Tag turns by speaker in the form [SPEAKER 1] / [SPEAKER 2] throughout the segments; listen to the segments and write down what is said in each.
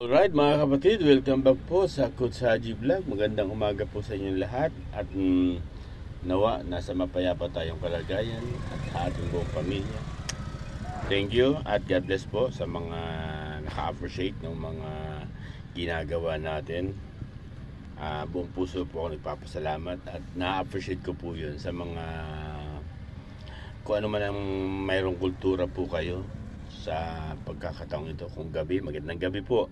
[SPEAKER 1] Alright mga kapatid, welcome back po sa Coach Haji Vlog. Magandang umaga po sa inyong lahat. At nawa, nasa mapayapa tayong kalagayan at sa ating buong pamilya. Thank you at God bless po sa mga naka-appreciate ng mga ginagawa natin. Buong puso po ako nagpapasalamat at na-appreciate ko po yun sa mga kung ano man ang mayroong kultura po kayo sa pagkakataong ito. Kung gabi, magandang gabi po.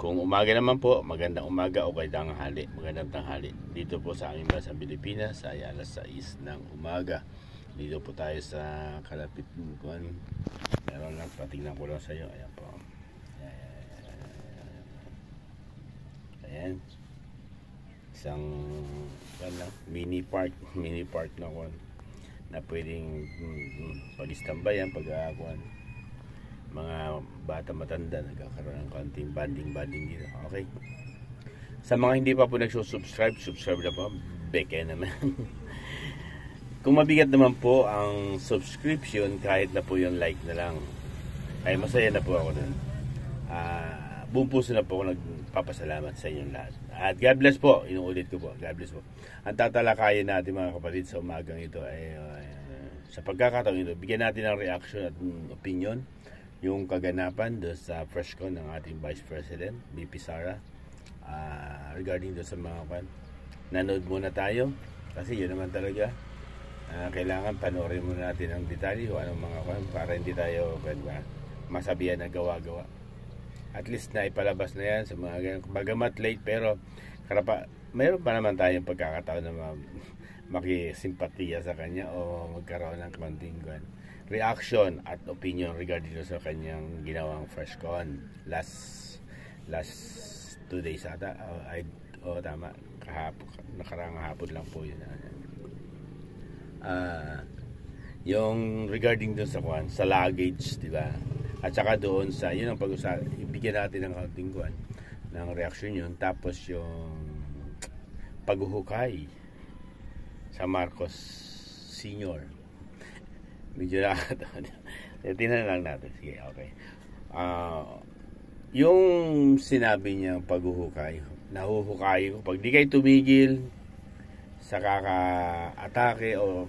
[SPEAKER 1] Kung umaga naman po, magandang umaga o tanghali, magandang tanghali. Dito po sa aming bansa Pilipinas ay alas 6 ng umaga. Dito po tayo sa kalapit kuan. Meron lang, patingnan ko lang sa iyo. Ayan po. Ayan. Isang mini park na kuan na pwedeng pag-istambayan, pag-aakuan. Mga bata matanda nagkakaroon ng konting banding dito. Okay. Sa mga hindi pa po nagsusubscribe, subscribe na po. Beke naman. Kung mabigat naman po ang subscription, kahit na po yung like na lang, ay masaya na po ako dun. Buong puso na po ako nagpapasalamat sa inyong lahat. At God bless po, inuulit ko po, God bless po. Ang tatalakayin natin mga kapatid sa umagang ito ay sa pagkakataon ito, bigyan natin ng reaction at opinion yung kaganapan doon sa FreshCon ng ating Vice President, VP Sara, regarding doon sa mga kan. Nanood muna tayo kasi yun naman talaga. Kailangan panoorin muna natin ang detalye o anong mga kan para hindi tayo masabihan na gawa-gawa. At least na ipalabas na yan sa mga ganyan. Bagamat late pero mayroon pa naman tayong pagkakataon na makisimpatiya sa kanya o magkaroon ng konting reaction at opinion regarding sa kanyang ginawang FreshCon last 2 days ata. Tama, nakarang hapon lang po yun. Yung regarding doon sa luggage, di ba? At saka doon sa yun ang pag-usapan, ibigyan natin ng konting ng reaction yun. Tapos yung paghuhukay sa Marcos Sr. Medyo nakakatawa. Tingnan lang natin. Sige, okay. Yung sinabi niya paghuhukay, nahuhukay ko. Pag di kayo tumigil sa kaka-atake o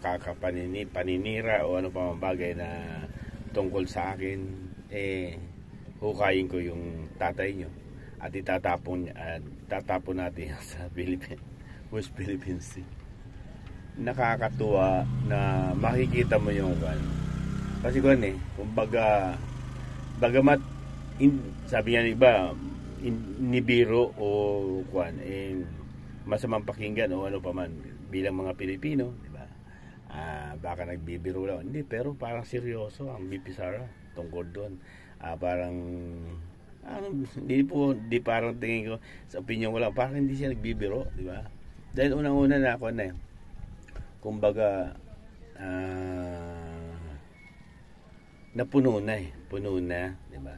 [SPEAKER 1] paninira o ano pa mang bagay na tungkol sa akin, hukayin ko yung tatay nyo at tatapon natin sa West Philippine Sea. Nakakatuwa na makikita mo yung kasi kumbaga bagamat sabi niya iba nibiro o masamang pakinggan o ano pa man bilang mga Pilipino, di ba? Baka nagbibiro lang, hindi, pero parang seryoso ang VP Sara tungkol doon. Parang di parang tingin ko sa opinion ko lang, parang hindi siya nagbibiro, di ba? Dahil unang-una na ako kumbaga napuno na, di ba?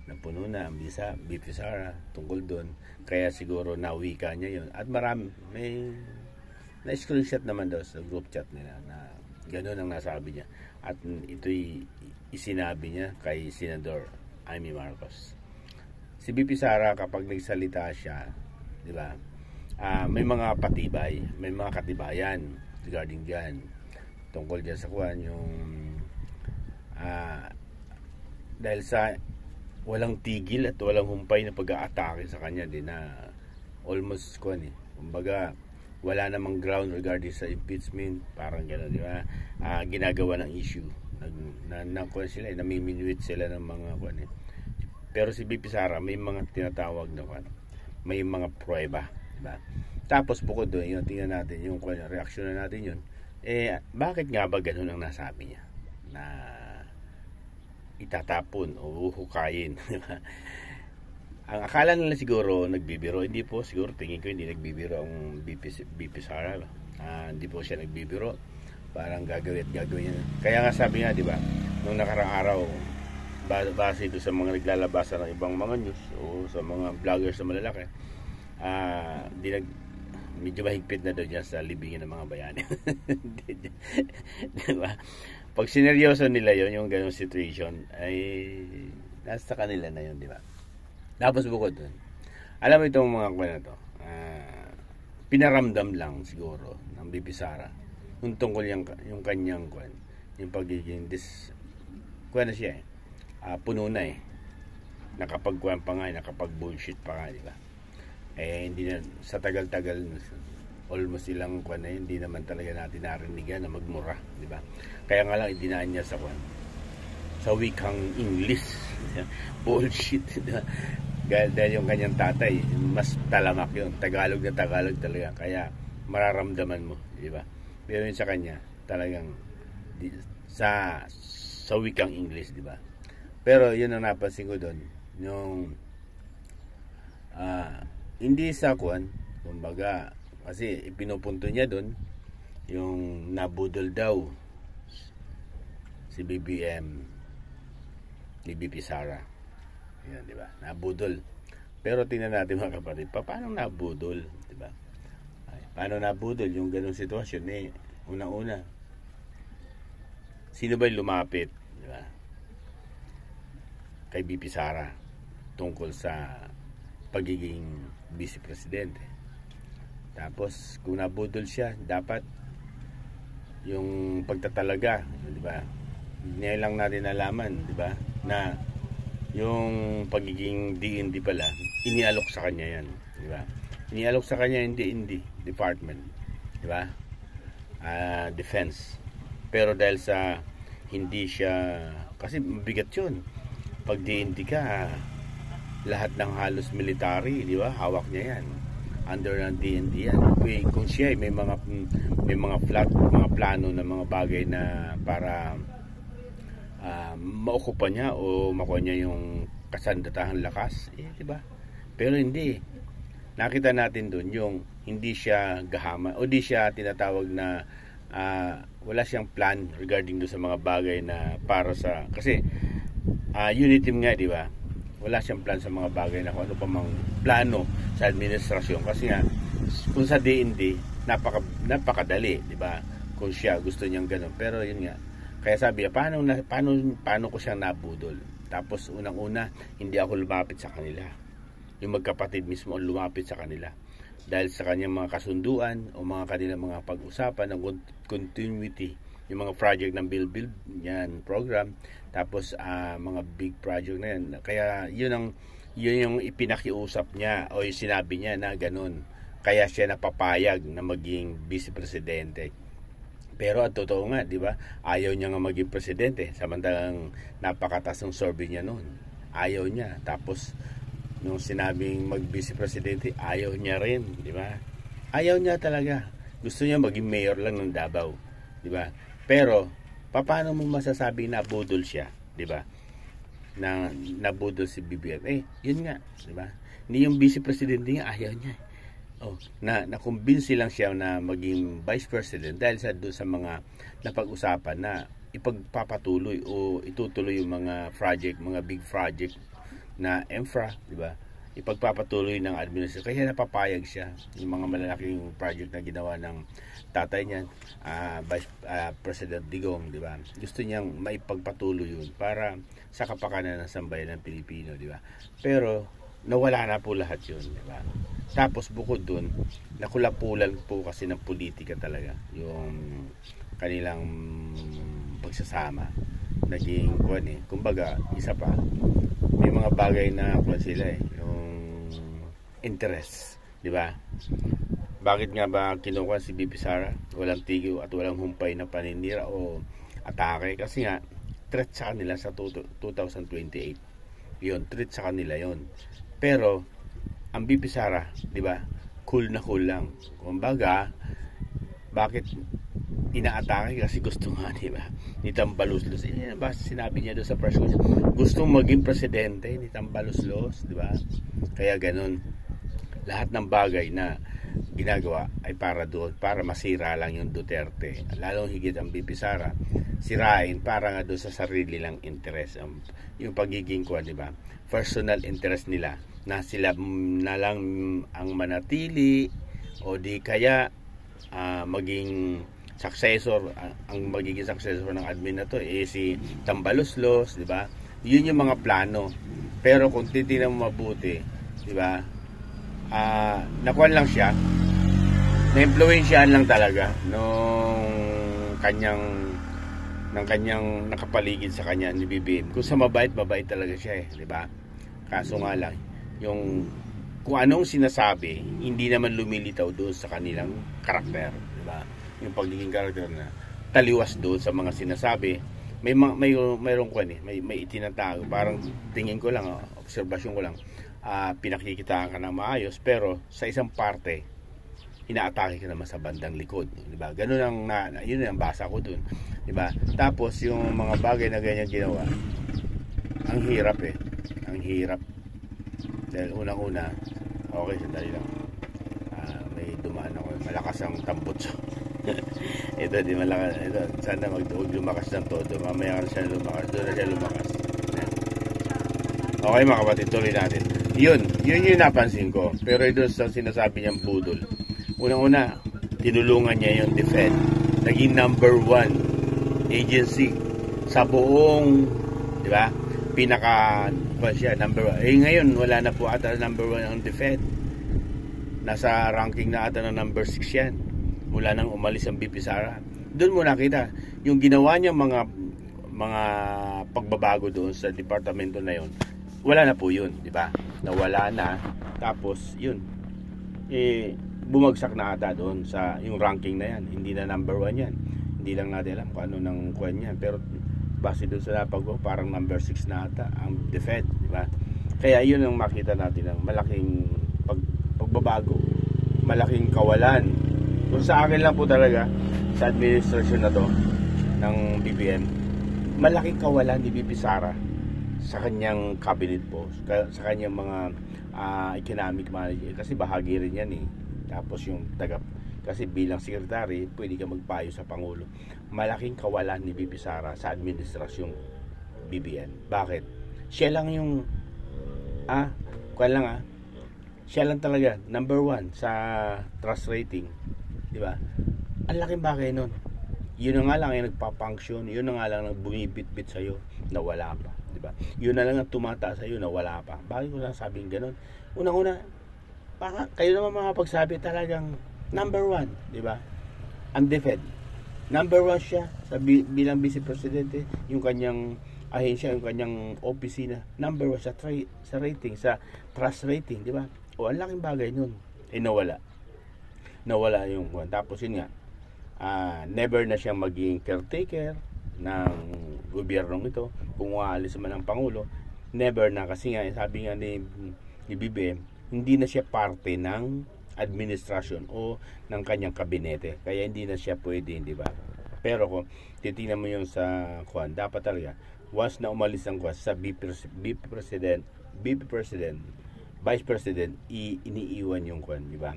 [SPEAKER 1] Napuno na ang VP Sara tungkol doon, kaya siguro nawika niya yun. At marami may na-screenshot naman daw sa group chat nila na gano'n ang nasabi niya. At ito'y isinabi niya kay Senador Amy Marcos. Si VP Sara kapag nagsalita siya, di ba? May mga patibay, may mga katibayan regarding dyan tungkol dyan sa yung dahil sa walang tigil at walang humpay na pag-aatake sa kanya din na almost kumbaga wala namang ground regarding sa impeachment, parang gano'n, di ba? Ginagawa ng issue sila, namiminuit sila ng mga pero si VP Sara may mga tinatawag na may mga prueba, di ba? Tapos bukod doon, yun, tingnan natin yung reaction na natin yun. Bakit nga ba ganun ang nasabi niya? Na itatapon o hukayin. Ang akala nila siguro nagbibiro. Hindi po, siguro tingin ko hindi nagbibiro ang VP Sara. Hindi po siya nagbibiro. Parang gagawin niya. Kaya nga sabi nga, di ba, nung nakarang araw, base ito sa mga naglalabasa ng ibang mga news o sa mga vloggers na malalaki, medyo mahigpit na daw dyan sa libingin ng mga bayani. Diba? Pag sineryoso nila yon yung ganong situation, ay nasa kanila na yun, di ba? Tapos bukod dun, alam mo itong mga kwan na to, pinaramdam lang siguro ng BP Sara yung tungkol yung kanyang kwan, yung pagiging kwan na siya puno na nakapagkuhan pa nga, nakapag-bullshit pa nga, di ba? Hindi na, sa tagal-tagal, almost ilang kuwan na yun, hindi naman talaga natin narinigan na magmura, di ba? Kaya nga lang, idinaan niya sa kuwan, sa wikang English, bullshit, di ba? Dahil yung kanyang tatay, mas talamak yun, Tagalog na Tagalog talaga, kaya mararamdaman mo, di ba? Pero yun sa kanya, talagang, sa wikang English, di ba? Pero yun ang napansin ko doon, yung hindi sa kuwan, kumbaga, kasi ipinupunto niya doon yung nabudol daw si BBM ni BP Sara. Yan, di ba? Nabudol. Pero tingnan natin mga kapatid, paano nabudol, di ba? Paano nabudol yung ganung sitwasyon una-una. Sino ba yung lumapit, di ba? Kay BP Sara tungkol sa pagiging vice presidente. Tapos kung nabudol siya, dapat yung pagtatalaga, di ba? Ngayon lang natin nalaman, di ba, na yung pagiging DND pala, inialok sa kanya yan, di ba? Inialok sa kanya yung DND department, di ba? Defense. Pero dahil sa hindi siya, kasi mabigat yun. Pag DND ka, lahat ng halos military, di ba? Hawak niya yan. Under ng DND yan. Kung siya may mga plano na mga bagay na para maukupan niya o makuha niya yung kasandatahang lakas, di ba? Pero hindi. Nakita natin doon yung hindi siya gahama o di siya tinatawag na wala siyang plan regarding doon sa mga bagay na para sa, kasi unit team nga, di ba? Wala siyang plan sa mga bagay na kung ano pa mang plano sa administrasyon, kasi nga kung sa DND napakadali, di ba? Kung siya gusto niyang gano'n, pero yun nga, kaya sabi niya, paano ko siyang nabudol? Tapos unang-una, hindi ako lumapit sa kanila, yung magkapatid mismo ang lumapit sa kanila dahil sa kanyang mga kasunduan o mga kanilang mga pag-usapan ng continuity, yung mga project ng build yan program, tapos mga big project na yan. Kaya yun yung ipinakiusap niya o yung sinabi niya na ganun, kaya siya napapayag na maging vice presidente. Pero at totoo nga, di ba, ayaw niya nga maging presidente, samantalang napakatas ng survey niya noon, ayaw niya. Tapos nung sinabing mag-vice presidente, ayaw niya rin, di ba? Ayaw niya talaga. Gusto niya maging mayor lang ng Davao, di ba? Pero paano mo masasabi na budol siya, di ba? Na nabudol si BBM. Yun nga, di ba? Ni yung vice presidente niya, ayaw niya. Na-convince lang siya na maging vice president dahil doon sa mga napag-usapan na ipagpapatuloy o itutuloy yung mga project, mga big project na infra, di ba? Ipagpapatuloy ng administration. Kaya napapayag siya yung mga malalaking project na ginawa ng tatay niya, Vice President Digong, di ba? Gusto niyang maipagpatuloy yun para sa kapakanan ng sambayan ng Pilipino, di ba? Pero nawala na po lahat yun, di ba? Tapos bukod dun, nakulapulan po kasi ng politika talaga yung kanilang pagsasama. Naging kumbaga, isa pa, may mga bagay na sila yung interest, di ba? Bakit nga ba kinukuha si BP Sara? Walang tigil at walang humpay na paninira o atake, kasi nga threat sa kanila sa 2028. Yun, threat sa kanila yun. Pero ang BP Sara, di ba, cool na cool lang. Kumbaga, bakit inaatake? Kasi gusto nga, di ba, ni Tambaluslos. Ba sinabi niya doon sa press conference, gustong maging presidente ni Tambaluslos, di ba? Kaya ganun. Lahat ng bagay na ginagawa ay para doon, para masira lang yung Duterte. Lalong higit ang BP Sara, sirain para nga doon sa sarili lang interest. Yung pagiging di ba, personal interest nila, na sila na lang ang manatili o di kaya maging successor, ang magiging successor ng admin na to si Tambaluslos, di ba? Yun yung mga plano Pero kung titingnan mo mabuti, di ba? Nakuan lang siya, na-influensyahan lang talaga ng kanyang nakapaligid sa kanya ni BBM. Kung sa mabait talaga siya di ba? Kaso nga lang, yung kung anong sinasabi, hindi naman lumilitaw doon sa kanilang karakter, di ba? Yung pagiging karakter na taliwas doon sa mga sinasabi, mayroong kwan may itinatago, parang tingin ko lang, obserbasyon ko lang, pinakikitaan ka na maayos, pero sa isang parte inaatake ka naman sa bandang likod, di ba? Ganun ang yun ang basa ko doon, di ba? Tapos yung mga bagay na ganyan ginawa, ang hirap ang hirap. Dahil unang-una, okay, sandali lang. May dumaan ako, malakas ang tambutso. Ito, di malakas. Ito, sana huwag lumakas ng todo. Mamaya ka siya lumakas. Doon na siya lumakas. Okay mga kapatid, tuloy natin. Yun yung napansin ko. Pero ito sa sinasabi niyang budol. Unang-una, tinulungan niya yung DepEd. Naging number 1 agency sa buong, di ba? Siya, number 1. Ngayon, wala na po ata number 1 ang DepEd. Nasa ranking na ata ng number 6 yan. Mula nang umalis ang BP Sara. Doon mo nakita yung ginawa niya mga pagbabago doon sa departamento na yon. Wala na po yun, di ba? Nawala na. Tapos, yun. Bumagsak na ata doon sa yung ranking na yan. Hindi na number 1 yan. Hindi lang natin alam kung ano nang kuwan yan. Pero base doon sa napag parang number 6 na ata ang DepEd, di ba? Kaya yun ang makita natin ng malaking pagbabago, malaking kawalan. Kung sa akin lang po talaga sa administrasyon na to ng BBM, malaking kawalan ni BP Sara sa kanyang cabinet post, sa kanyang mga economic manager, kasi bahagi rin yan tapos yung kasi bilang sekretary, pwede ka magpayo sa Pangulo. Malaking kawalan ni BP Sara sa administrasyong BBM. Bakit? Siya lang yung siya lang talaga number 1 sa trust rating, di ba? Ang laking bagay nun. Yun na nga lang yung nagpa-function, yun na nga lang nagbumibit-bit sa'yo na wala pa, di ba? Yun na lang ang tumata sa'yo na wala pa. Bakit ko lang sabing ganun? Unang-una, kayo naman makapagsabi talagang number 1, di ba? Ang DepEd. Number 1 siya bilang Vice Presidente, yung kanyang ahensya, yung kanyang opisina, number 1 sa rating, sa trust rating, di ba? O, ang laking bagay nun. Nawala yung one. Tapos yun nga, never na siyang maging caretaker ng gobyernong ito. Kung aalis man ang Pangulo, never na, kasi nga sabi nga ni BBM, hindi na siya parte ng administrasyon o ng kanyang kabinete, kaya hindi na siya pwede, di ba? Pero kung titingnan mo yung sa Juan, dapat talaga once na umalis ang Juan sa VP President, Vice President, iniiwan yung Juan, di ba?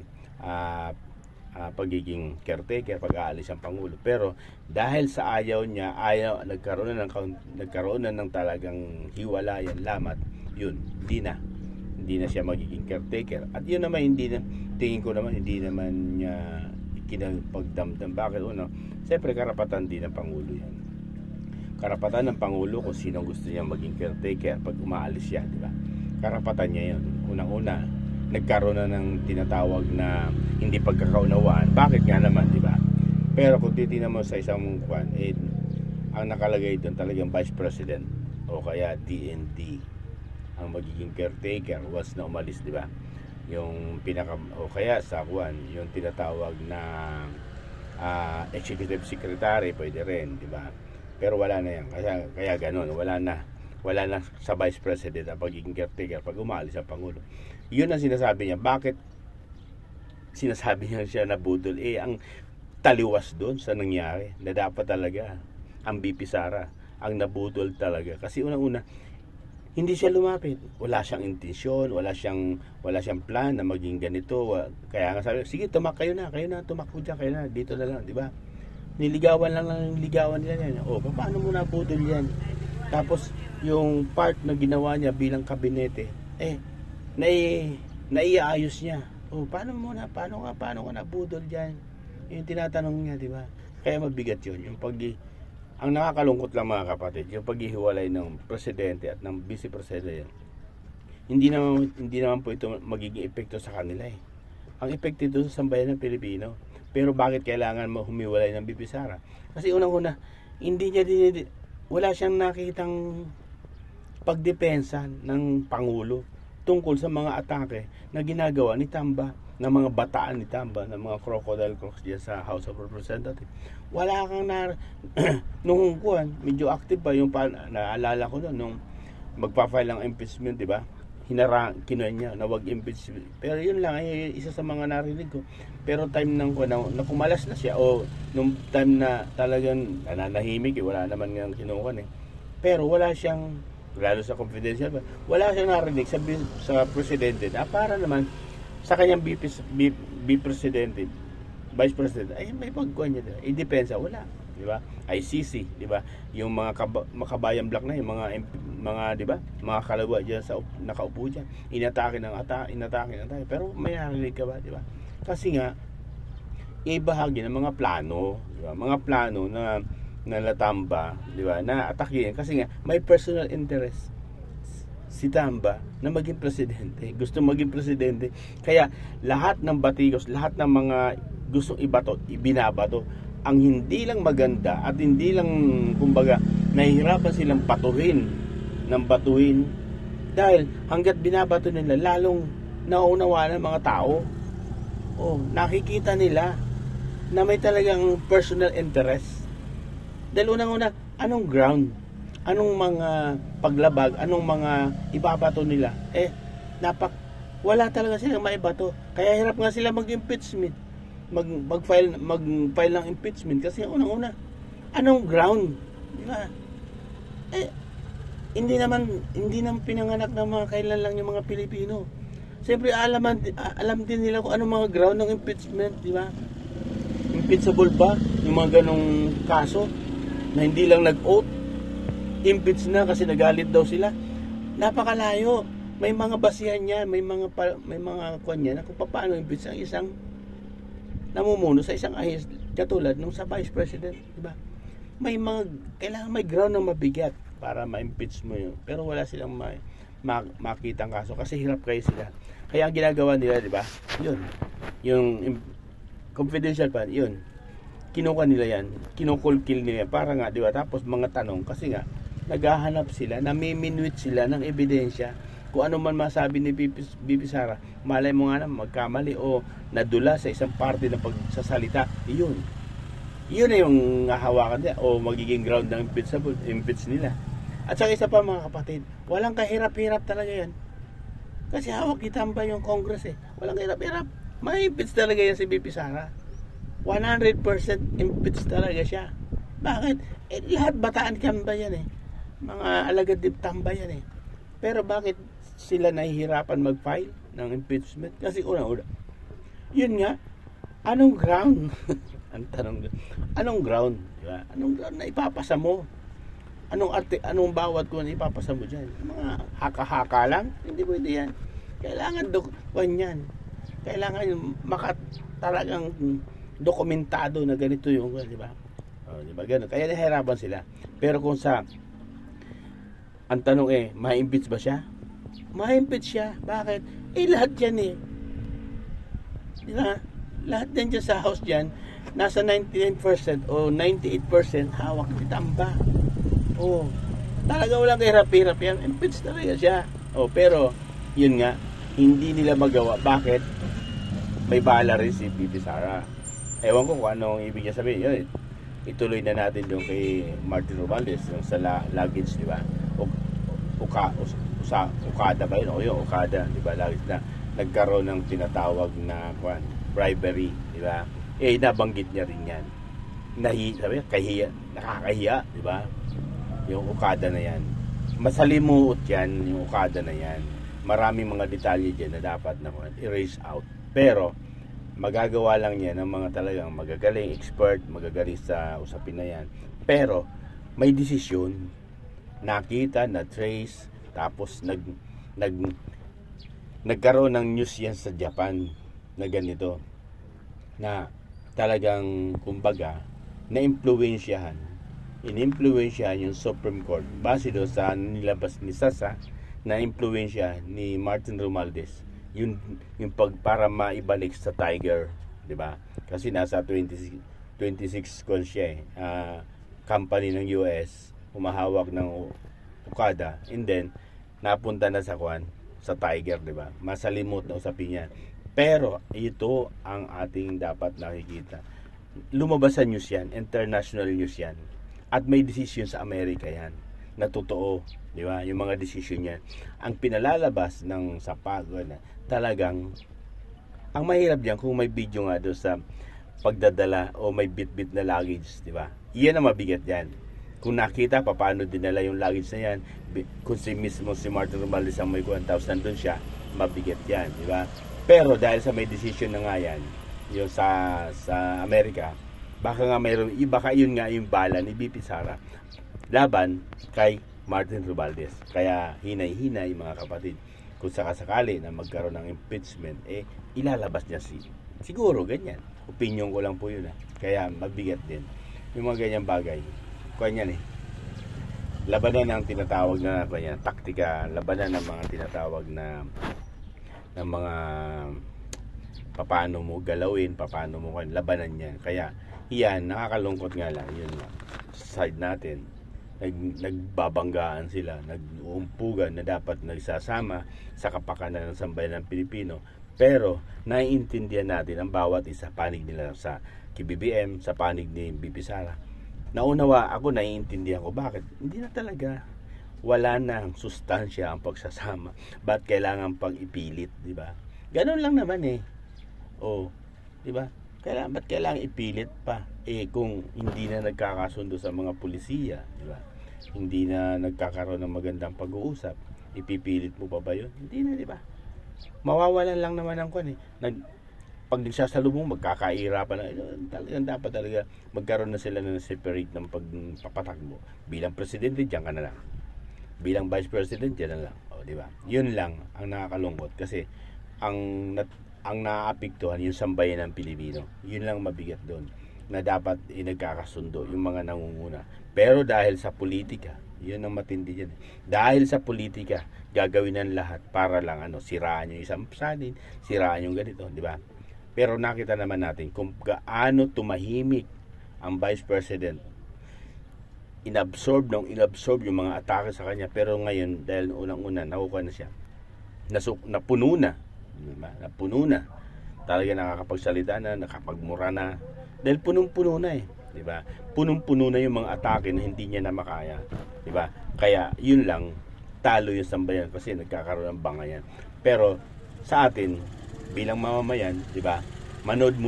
[SPEAKER 1] Pagiging caretaker pag aalis ang Pangulo. Pero dahil sa ayaw niya, nagkaroon na ng talagang hiwalayan, lamat, yun, hindi na siya magiging caretaker. At yun naman, tingin ko naman, hindi naman niya kinapagdamdam. Bakit? Siyempre karapatan din ng Pangulo yan. Karapatan ng Pangulo kung sino gusto niya maging caretaker pag umaalis siya, di ba? Karapatan niya yun. Unang-una, nagkaroon na ng tinatawag na hindi pagkakaunawaan. Bakit nga naman, di ba? Pero kung titingnan mo sa isang ang nakalagay doon talagang Vice President o kaya DND ang magiging caretaker once na umalis, di ba? Yung o kaya sa yung tinatawag na executive secretary, pwede rin, di ba? Pero wala na yan. Kaya ganun, wala na sa Vice President ang pagiging caretaker pag umaalis ang Pangulo. Yun ang sinasabi niya. Bakit sinasabi niya siya nabudol? Ang taliwas doon sa nangyari na dapat talaga ang BP Sara ang nabudol talaga. Kasi unang-una, hindi siya lumapit. Wala siyang intensyon, wala siyang plan na maging ganito. Kaya nga sabi, sige, kayo na, tumakbo dyan, kayo na, dito na lang, di ba? Niligawan nila yan. Paano mo nabudol yan? Tapos, yung part na ginawa niya bilang kabinete, naiaayos niya. Paano ka nabudol dyan? Yung tinatanong niya, di ba? Kaya mabigat yun. Ang nakakalungkot lang mga kapatid, yung paghihiwalay ng presidente at ng vice president, hindi naman po ito magiging epekto sa kanila eh. Ang epekto ito sa sambayan ng Pilipino. Pero bakit kailangan humiwalay ng BP Sara? Kasi unang-una, wala siyang nakitang pagdepensa ng Pangulo tungkol sa mga atake na ginagawa ni Tamba, ng mga bataan ni Tamba, ng mga crocodile crooks diyan sa House of Representatives. Wala kang nung medyo active pa yung naalala ko nung magpa-file ng impeachment, di ba? Kinuha niya na wag impeach. Pero yun lang ay isa sa mga narinig ko. Pero time na kumalas na siya o nung time na talagang nananahimik, wala naman nga kinuha eh. Pero wala siyang, lalo sa confidential, wala siyang narinig sa presidente na para naman sa kanyang presidente, vice president, ay may pagkuhan niya. I-depensa, wala. Di ba? ICC, di ba? Yung mga makabayan black na, yung mga di ba? Mga kalagwa diyan sa nakaupo diyan. Inatake. Pero may narinig ka ba, di ba? Kasi nga ibahagi ng mga plano, di ba? Mga plano na Tamba, di ba? Na atakihin kasi nga may personal interest si Tamba na maging presidente. Gusto maging presidente. Kaya lahat ng batikos, lahat ng mga gustong ibato, ibinabato. Ang hindi lang maganda at hindi lang, kumbaga, nahihirapan silang batuhin dahil hanggat binabato nila, lalong nauunawa ng mga tao. Nakikita nila na may talagang personal interest. Dahil unang-una, anong ground? Anong mga paglabag? Anong mga ibabato nila? Wala talaga silang maibato. Kaya hirap nga sila mag-impeachment. Mag-file ng impeachment kasi unang-una, anong ground? Di ba? Hindi naman pinanganak ng mga kailan lang yung mga Pilipino. Siyempre alam din nila kung anong mga ground ng impeachment, di ba? Impeachable ba yung mga ganong kaso na hindi lang nag-oath, impeach na kasi nagalit daw sila? Napakalayo. May mga basihan yan, may mga kwan yan kung paano impeach ang isang namumuno sa isang ahis katulad nung sa vice president, di ba? Kailangan may ground na mabigat para ma-impeach mo yun. Pero wala silang makitang kaso kasi hirap kayo sila. Kaya ang ginagawa nila, di ba? Yun. Yung confidential pa, yun. Kinuha nila yan. Kinukulkil nila yan. Para nga, di ba? Tapos mga tanong kasi nga, naghahanap sila, namiminwit sila ng ebidensya. Kung ano man masabi ni BP Sara, malay mo nga na magkamali o nadula sa isang parte ng pagsasalita. Yun na yung hahawakan nila o magiging ground ng impeach nila. At saka isa pa mga kapatid, walang kahirap-hirap talaga yan. Kasi hawak ni Tamba yung Congress eh. Walang kahirap-hirap. May impeach talaga yan si BP Sara. 100% impeach talaga siya. Bakit? Lahat bataan Tamba yan eh. Mga alagad din Tamba yan eh. Pero bakit sila nahihirapan mag-file ng impeachment? Kasi unang-una, yun nga, anong ground? Ang tanong, anong ground? Diba? Anong ground na ipapasa mo? Anong bawat kung ipapasa mo dyan? Mga haka-haka lang? Hindi pwede yan. Kailangan yan. Kailangan talagang dokumentado na ganito yung, di ba? Diba? Ganun. Kaya nahihirapan sila. Pero kung ang tanong ma-impeach ba siya? Ma-impeach siya. Bakit? Lahat yan Diba? Lahat yan dyan sa house dyan, nasa 99% o 98% hawak ni Tamba. Talaga walang kahirap-hirap yan. Impeach talaga siya. Pero, yun nga, hindi nila magawa. Bakit? May bala rin si BP Sara. Ewan ko kung anong ibig niya sabihin. Yun, ituloy na natin doon kay Martin Romualdez yung sa luggage, di ba? Okada ba yun? Yung Okada, di ba? Luggage na nagkaroon ng tinatawag na bribery, di ba? Nabanggit niya rin yan. Nakakahiya, di ba? Yung Okada na yan. Masalimuot yan, yung Okada na yan. Maraming mga detalye dyan na dapat erase out. Pero, magagawa lang niya ng mga talagang magagaling expert, magagaling sa usapin na yan. Pero, may desisyon, nakita, na-trace, tapos nagkaroon ng news yan sa Japan na ganito, na talagang, kumbaga, inimpluwensyahan yung Supreme Court base doon sa nilabas ni Sasa na impluwensya ni Martin Romualdez yung para maibalik sa Tiger, di ba? Kasi nasa 26 kon siya company ng US humahawak ng Okada, and then napunta na sa sa Tiger, di ba? Masalimot na usapin yan. Pero ito ang ating dapat nakikita. Lumabas sa news yan, international news yan. At may decision sa Amerika yan na totoo, di ba? Yung mga decision yan. Ang pinalalabas ng Sapago na talagang ang mahirap diyan kung may video nga doon sa pagdadala o may bit-bit na luggage, di ba? Iyan ang mabigat yan. Kung nakita paano dinala yung luggage na yan, kung mismo si Martin Romualdez ang may 1,000 doon siya, mabigat yan, di ba? Pero dahil sa may decision na nga yan, yung sa Amerika, baka nga mayroon, baka yun nga yung bala ni BP Sara laban kay Martin Romualdez. Kaya hinay-hinay mga kapatid, kung sakasakali na magkaroon ng impeachment, ilalabas niya siguro ganyan. Opinion ko lang po yun. Kaya mabigat din yung mga ganyang bagay. Kanyan labanan ng tinatawag na taktika, labanan ng mga tinatawag na ng mga paano mo galawin, paano mo labanan yan. Kaya yan, nakakalungkot nga lang yun nga. Sa side natin, nagbabanggaan sila, nag-uumpugan na dapat nagsasama sa kapakanan ng sambayan ng Pilipino. Pero naiintindihan natin ang bawat isa, panig nila sa KBBM, sa panig ni BP Sara. Naunawa ako, naiintindihan ko bakit hindi na talaga, wala nang sustansya ang pagsasama. Ba't kailangan pang ipilit, di ba? Ganun lang naman di ba? Ba't kailangan ipilit pa? Kung hindi na nagkakasundo sa mga pulisiya, di ba? Hindi na nagkakaroon ng magandang pag-uusap, ipipilit mo pa ba yun? Hindi na, di ba? Mawawalan lang naman ang pag nagsasalubong, magkakairapan na. Talagang dapat talaga magkaroon na sila ng separate ng pagpapatakbo. Bilang presidente, diyan ka na lang. Bilang vice president, diyan na lang. Di ba? Yun lang ang nakakalungkot kasi ang naaapektuhan yung sambayan ng Pilipino. Yun lang mabigat doon, na dapat nagkakasundo yung mga nangunguna. Pero dahil sa politika, yun ang matindi dyan. Dahil sa politika, gagawin ang lahat para lang siraan yung isang salin, siraan yung ganito, di ba? Pero nakita naman natin kung gaano tumahimik ang Vice President. Inabsorb yung mga atake sa kanya. Pero ngayon, dahil unang-una, nakukuha na siya. Napuno na. Diba? Napuno na. Talaga nakakapagsalita na, nakapagmura na. Dahil punong-puno na diba? Punong-puno na yung mga atake na hindi niya na makaya. Diba? Kaya, yun lang, talo yung sambayan kasi nagkakaroon ng bangayan. Pero, sa atin, bilang mamamayan, diba? Manood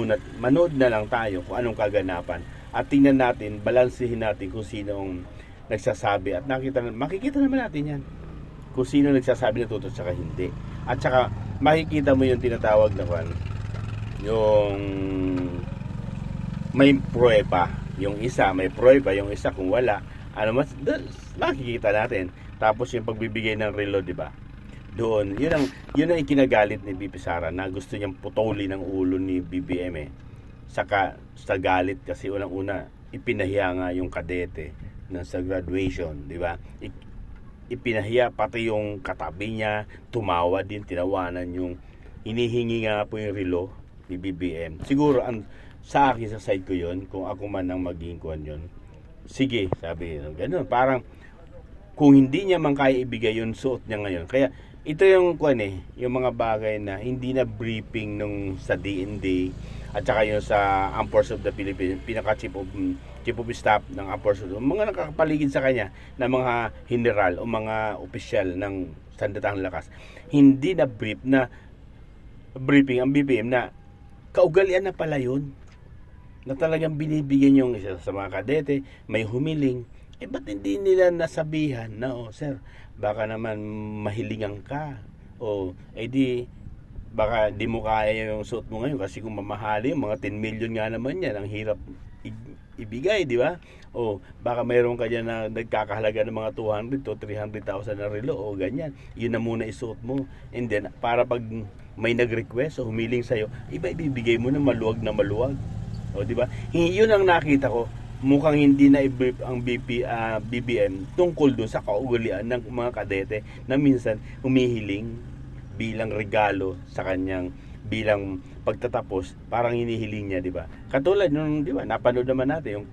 [SPEAKER 1] na lang tayo kung anong kaganapan. At tingnan natin, balansehin natin kung sino ang nagsasabi. At makikita naman natin yan. Kung sino nagsasabi na totoo at saka hindi. At saka, makikita mo yung tinatawag na yung may prueba. Yung isa, may prueba. Yung isa, kung wala, makikita natin. Tapos yung pagbibigay ng relo, diba? Doon, yun ang ikinagalit ni BP Sara na gusto niyang putuli ng ulo ni BBM Saka sa galit kasi unang-una ipinahiya nga yung kadete na sa graduation, di ba? Ipinahiya pati yung katabi niya, tumawa din, tinawanan yung inihingi nga po yung relo ni BBM. Siguro sa akin, sa side ko yun, kung ako man ang maging kuwan yun, sige, sabi gano'n, parang kung hindi niya man kaya ibigay yung suot niya ngayon. Kaya ito yung yung mga bagay na hindi na briefing nung sa DND at saka yung sa Armed Forces of the Philippines, pinaka-chief of staff ng Armed Forces, mga nakakapaligid sa kanya na mga general o mga opisyal ng Sandatahang Lakas. Hindi na briefing ang BBM na kaugalian na pala yun. Na talagang binibigyan yung isa sa mga kadete, may humiling. Ba't hindi nila nasabihan na, sir, baka naman mahilingan ka. Baka di mo kaya yung suot mo ngayon kasi kung mamahali, mga 10 million nga naman yan, ang hirap ibigay, di ba? Baka mayroon ka dyan na nagkakahalaga ng mga 200 to 300,000 na relo ganyan. Yun na muna isuot mo. And then, para pag may nag-request o humiling sa'yo, ibibigay mo na maluwag. Di ba? Yun ang nakita ko. mukhang hindi na i-brief ang BBM tungkol doon sa kaugalian ng mga kadete na minsan humihiling bilang regalo sa kanyang bilang pagtatapos, parang hinihiling niya, di ba? Katulad nung, di ba, napanood naman natin yung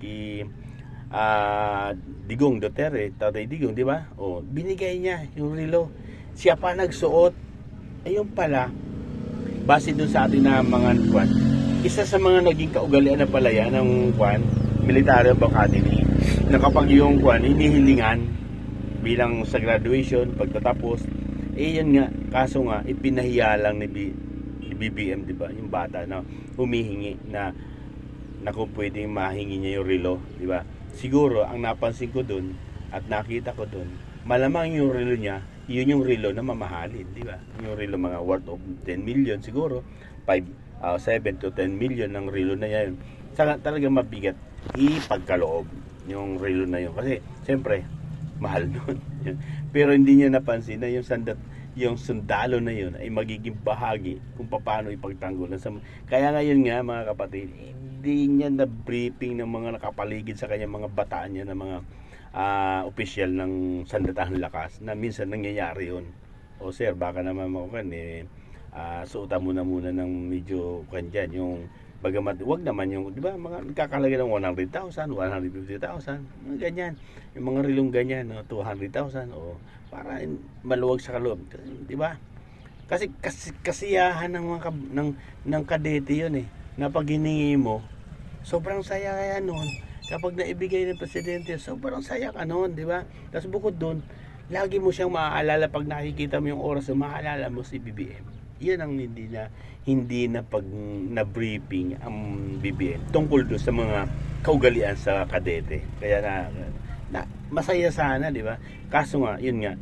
[SPEAKER 1] Digong Duterte, Tatay Digong, di ba? O, binigay niya yung relo. Siya pa nagsuot. Ayun pala, base doon sa atin na mga kwan, isa sa mga naging kaugalian na pala yan ng kwan, Military Academy, na kapag yung kwan, hinihilingan bilang sa graduation, pagtatapos, yun nga, kaso nga, ipinahiya lang ni BBM, di ba? Yung bata na humihingi na kung pwedeng mahingi niya yung relo, di ba? Siguro, ang napansin ko doon at nakita ko doon, malamang yung relo niya, yun yung relo na mamahalin, di ba? Yung relo mga worth of 10 million siguro, 7 to 10 million ng relo na yan. Talagang mabigat ipagkaloob yung relo na yun. Kasi, siyempre, mahal nun. Pero hindi niya napansin na yung sundalo na yun ay magiging bahagi kung paano ipagtanggol. Kaya ngayon nga, mga kapatid, hindi niya na-briefing ng mga nakapaligid sa kanya, mga bataan niya, ng mga opisyal ng Sandatahang Lakas, na minsan nangyayari yun. O sir, baka naman makukan, suotan mo na muna ng medyo dyan, yung bagamat, wag naman yung, di ba, mga nagkakalaga ng 100,000, 150,000, ganyan. Yung mga rilong ganyan, no, 200,000, o para maluwag sa kaloob, di ba? Kasi kasiyahan ng mga ng kadete yun eh, na pag hiningi mo, sobrang saya kaya noon. Kapag naibigay ng presidente, sobrang saya ka noon, di ba? Tapos bukod doon, lagi mo siyang maaalala pag nakikita mo yung oras, maaalala mo si BBM. Yan ang hindi na pag na-briefing ang BBM tungkol doon sa mga kaugalian sa kadete. Kaya na masaya sana, di ba? Kaso nga, yun nga,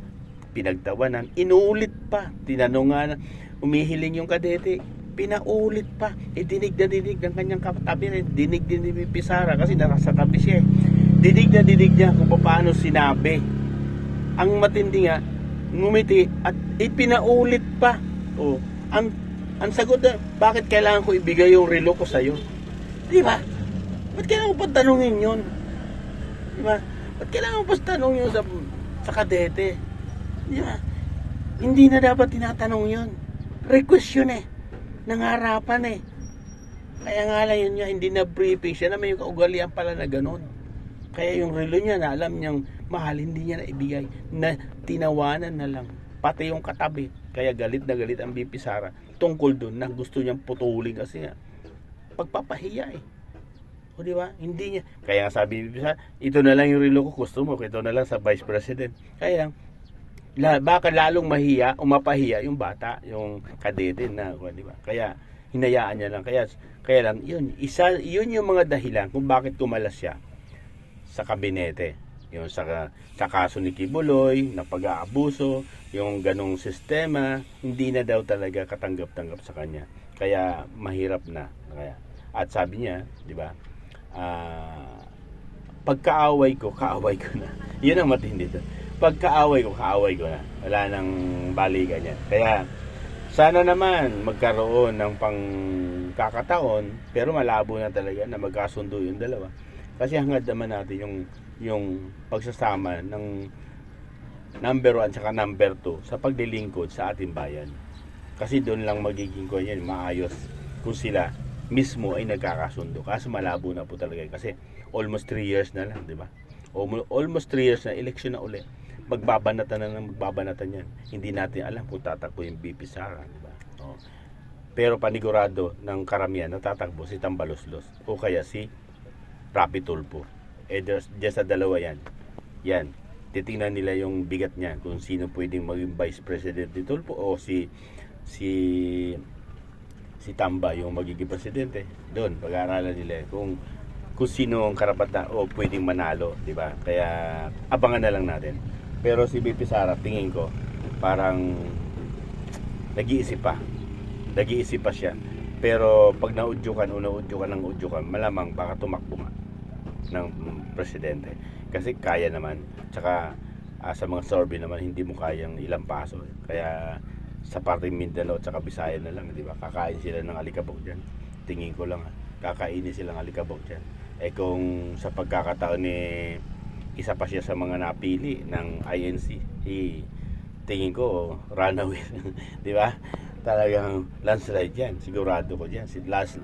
[SPEAKER 1] pinagtawanan, inuulit pa. Tinanong nga na, umihiling yung kadete, pinaulit pa. Dinig na dinig ng kanyang katabi, dinig din ni Pisara kasi nasa tabi siya. Dinig na dinig niya kung paano sinabi. Ang matindi nga, ngumiti at ipinaulit pa. O, ang sagot na, bakit kailangan ko ibigay yung relo ko sa'yo? Di ba? Ba't kailangan ko pa tanungin yun? Di ba? Ba't kailangan ko pa tanongin yun sa kadete? Di ba? Hindi na dapat tinatanong yun. Request yun eh. Nangarapan eh. Kaya nga lang yun niya, hindi na briefing siya na may kaugalian pala na ganun. Kaya yung relo niya na alam niyang mahal, hindi niya na ibigay. Na tinawanan na lang. Pati yung katabi. Kaya galit na galit ang BP Sara tungkol doon na gusto niyang putulin kasi nga pagpapahiya eh. O di ba? Hindi niya. Kaya sabi ni BP Sara, ito na lang yung relo ko, gusto mo, ito na lang sa Vice President. Kaya baka lalong mahiya o mapahiya yung bata, yung kadete na, di ba? Kaya hinayaan niya lang. Kaya lang yun yung mga dahilan kung bakit tumalas siya sa kabinete. Yung sa kaso ni Kibuloy na pag-aabuso, yung ganong sistema, hindi na daw talaga katanggap-tanggap sa kanya. Kaya mahirap na. At sabi niya, di ba, pagkaaway ko, kaaway ko na. Yun ang matindi doon. Pagkaaway ko na. Wala nang balikan yan. Kaya sana naman magkaroon ng pangkakataon, pero malabo na talaga na magkasundo yung dalawa. Kasi hangad naman natin yung pagsasama ng number 1 saka number 2 sa paglilingkod sa ating bayan. Kasi doon lang magiging maayos kung sila mismo ay nagkakasundo. Kaso malabo na po talaga kasi almost 3 years na lang, di ba? Almost 3 years na, election na ulit. Magbabanatan yan. Hindi natin alam kung tatakbo yung BP Sara, di ba? Pero panigurado ng karamihan na tatakbo si Tambaloslos o kaya si Rapi Tulfo. Diyan sa dalawa yan. Yan. Titingnan nila yung bigat niya kung sino pwedeng maging Vice President ni Tulfo o si Tamba yung magiging presidente. Doon pag-aaralan nila kung sino ang karapatan o pwedeng manalo, di ba? Kaya abangan na lang natin. Pero si BP Sara, tingin ko parang nag-iisip pa siya. Pero pag naudyukan malamang baka tumakbo nga ng presidente. Kasi kaya naman. Tsaka sa mga survey naman, hindi mo kayang ilang paso. Kaya sa parting Mindanao at saka Bisaya na lang, di ba? Kakain sila ng alikabok dyan. Tingin ko lang, kakainin sila ng alikabok dyan. Eh kung sa pagkakataon isa pa siya sa mga napili ng INC, tingin ko runaway. Di ba? Talagang landslide yan, sigurado ko dyan.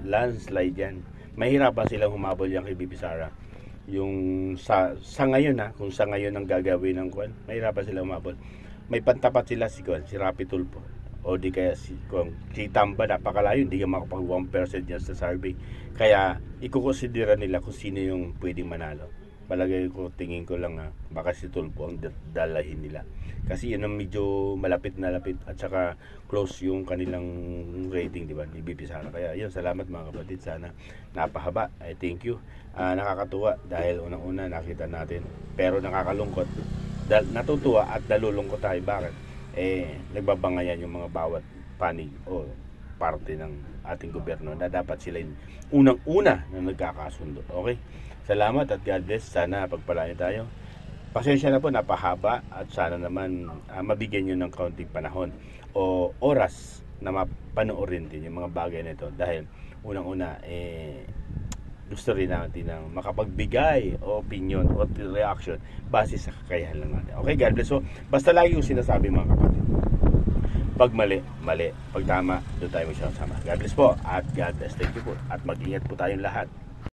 [SPEAKER 1] Landslide yan. Mahirapan silang humabol yan kay Bibi Sara. Yung sa ngayon kung sa ngayon ang gagawin ng kwan, mahirapan sila humabol. May pantapat sila si Rapi Tulfo, o di kaya si Tamba, napakalayo, hindi ka makapag 1% yan sa survey. Kaya ikukonsidera nila kung sino yung pwedeng manalo. Palagay ko, tingin ko lang baka si Tulfo ang dalahin nila. Kasi yun ang medyo malapit na lapit at saka close yung kanilang rating, di ba, ni BP Sara. Kaya yun, salamat mga kapatid. Sana napahaba. Thank you. Nakakatuwa dahil unang-una nakita natin. Pero nakakalungkot. Natutuwa at nalulungkot tayo. Bakit? Nagbabangayan yung mga bawat panig o parte ng ating gobyerno na dapat sila yung unang-una na nagkakasundo. Okay? Salamat at God bless. Sana pagpalain tayo. Pasensya na po, napahaba at sana naman mabigyan nyo ng kaunting panahon o oras na mapanoorin din yung mga bagay na ito dahil unang-una gusto rin natin ng makapagbigay o opinion o reaction base sa kakayahan lang natin. Okay, God bless. So, basta lagi yung sinasabi mga kapatid. Pag mali, mali. Pag tama, doon tayo magsama. God bless po at God bless. Thank you po. At mag-ingat po tayong lahat.